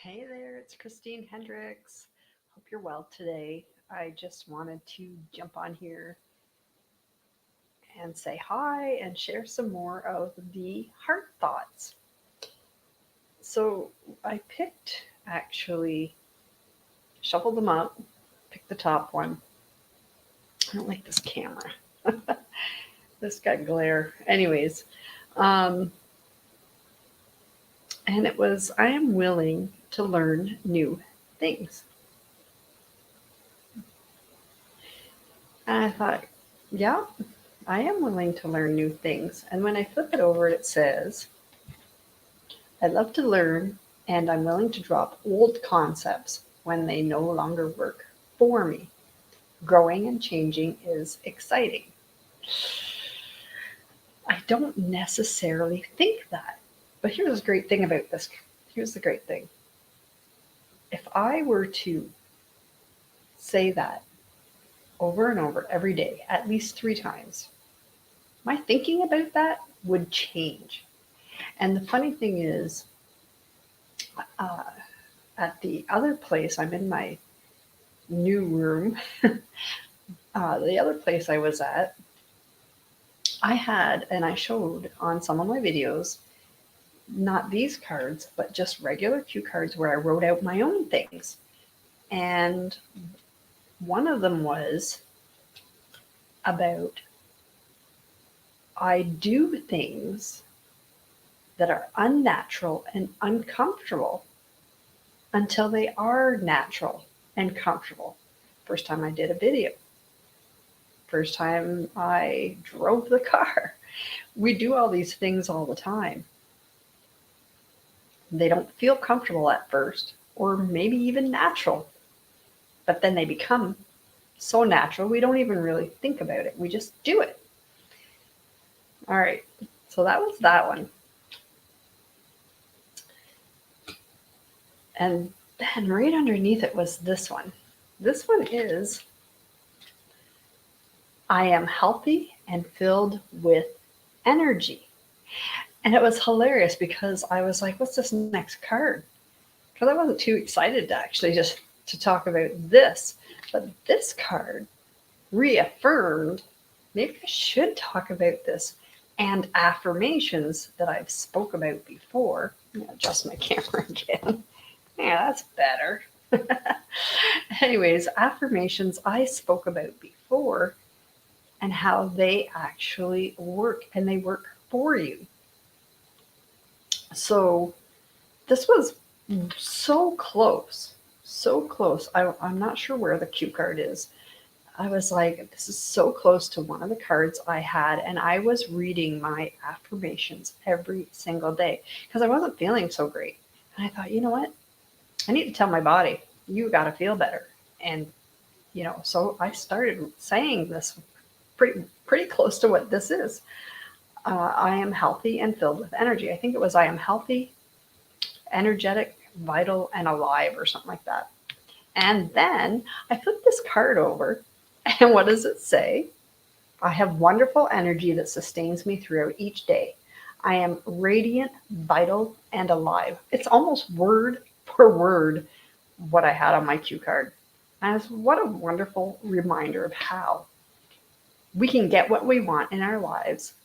Hey there, it's Christine Hendricks. Hope you're well today. I just wanted to jump on here and say hi and share some more of the heart thoughts. So I picked, actually, shuffled them up, picked the top one. I don't like this camera. This got glare. Anyways, um, and it was I am willing to learn new things. And I thought, yeah, I am willing to learn new things. And when I flip it over, it says, I love to learn and I'm willing to drop old concepts when they no longer work for me. Growing and changing is exciting. I don't necessarily think that. But here's the great thing about this. Here's the great thing. If I were to say that over and over every day, at least 3 times, my thinking about that would change. And the funny thing is, uh, at the other place, I'm in my new room. The other place I was at, I had, and I showed on some of my videos, not these cards, but just regular cue cards where I wrote out my own things. And one of them was about I do things that are unnatural and uncomfortable until they are natural and comfortable. First time I did a video, first time I drove the car. We do all these things all the time. They don't feel comfortable at first, or maybe even natural, but then they become so natural we don't even really think about it. We just do it. All right, so that was that one. And then right underneath it was this one. This one is I am healthy and filled with energy. And it was hilarious because I was like, what's this next card? Because I wasn't too excited to actually just to talk about this. But this card reaffirmed maybe I should talk about this and affirmations that I've spoke about before. I'm gonna adjust my camera again. Yeah, that's better. Anyways, affirmations I spoke about before and how they actually work and they work for you. So this was so close, so close. I'm not sure where the cue card is. I was like, this is so close to one of the cards I had, and I was reading my affirmations every single day because I wasn't feeling so great. And I thought, you know what? I need to tell my body, you got to feel better. And so I started saying this pretty close to what this is. I am healthy and filled with energy. I think it was I am healthy, energetic, vital, and alive, or something like that. And then I flipped this card over, and what does it say? I have wonderful energy that sustains me throughout each day. I am radiant, vital, and alive. It's almost word for word what I had on my cue card. And what a wonderful reminder of how we can get what we want in our lives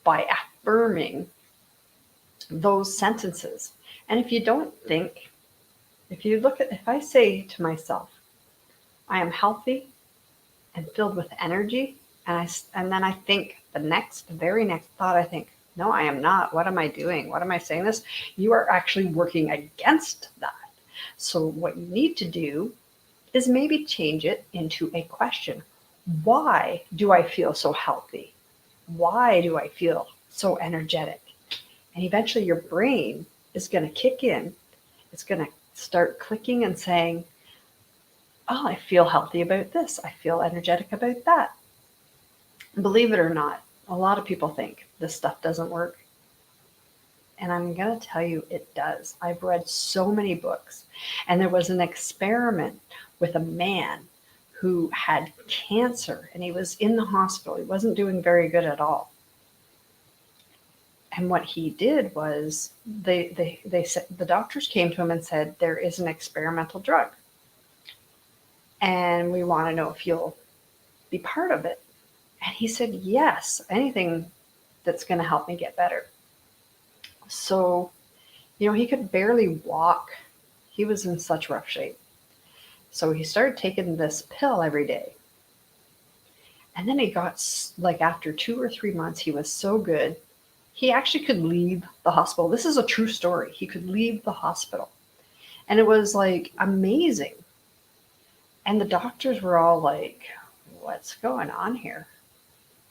by affirming those sentences. And if you don't think, if I say to myself, I am healthy and filled with energy, and then I think the very next thought, I think, no, I am not. What am I doing? What am I saying this? You are actually working against that. So what you need to do is maybe change it into a question. Why do I feel so healthy? Why do I feel so energetic? And eventually your brain is going to kick in. It's going to start clicking and saying, oh, I feel healthy about this. I feel energetic about that. Believe it or not, a lot of people think this stuff doesn't work. And I'm going to tell you it does. I've read so many books. And there was an experiment with a man who had cancer and he was in the hospital. He wasn't doing very good at all. And what he did was they said, the doctors came to him and said, there is an experimental drug, and we want to know if you'll be part of it. And he said, yes, anything that's going to help me get better. So, he could barely walk. He was in such rough shape. So he started taking this pill every day. And then he got, like, after 2 or 3 months, he was so good. He actually could leave the hospital. This is a true story. He could leave the hospital. And it was like amazing. And the doctors were all like, what's going on here?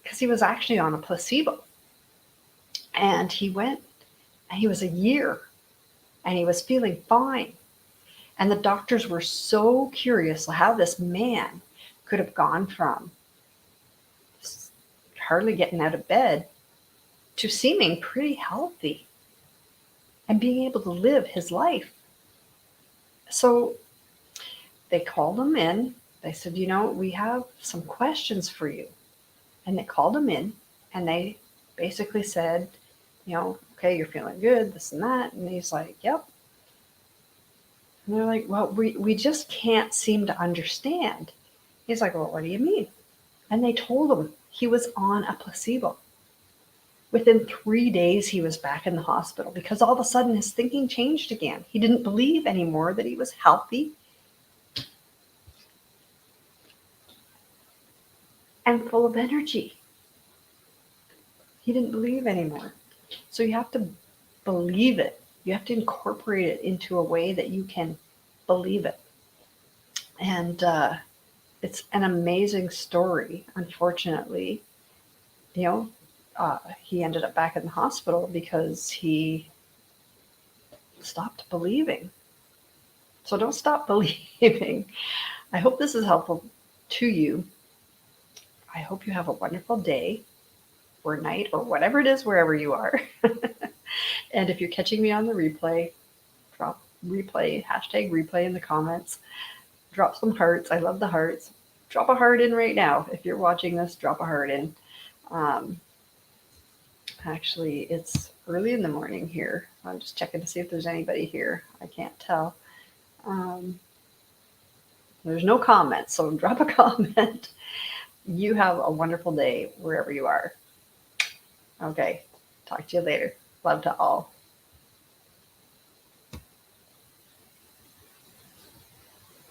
Because he was actually on a placebo. And he went, and he was a year, and he was feeling fine. And the doctors were so curious how this man could have gone from hardly getting out of bed to seeming pretty healthy and being able to live his life. So they called him in. They said, we have some questions for you. And they called him in, and they basically said, okay, you're feeling good, this and that. And he's like, yep. And they're like, well, we just can't seem to understand. He's like, well, what do you mean? And they told him he was on a placebo. Within 3 days, he was back in the hospital because all of a sudden his thinking changed again. He didn't believe anymore that he was healthy and full of energy. He didn't believe anymore. So you have to believe it. You have to incorporate it into a way that you can believe it. And it's an amazing story. Unfortunately, he ended up back in the hospital because he stopped believing. So don't stop believing. I hope this is helpful to you. I hope you have a wonderful day or night or whatever it is, wherever you are. And if you're catching me on the replay, drop replay, #replay in the comments. Drop some hearts. I love the hearts. Drop a heart in right now. If you're watching this, drop a heart in. Actually, it's early in the morning here. I'm just checking to see if there's anybody here. I can't tell. There's no comments, so drop a comment. You have a wonderful day wherever you are. Okay, talk to you later. Love to all.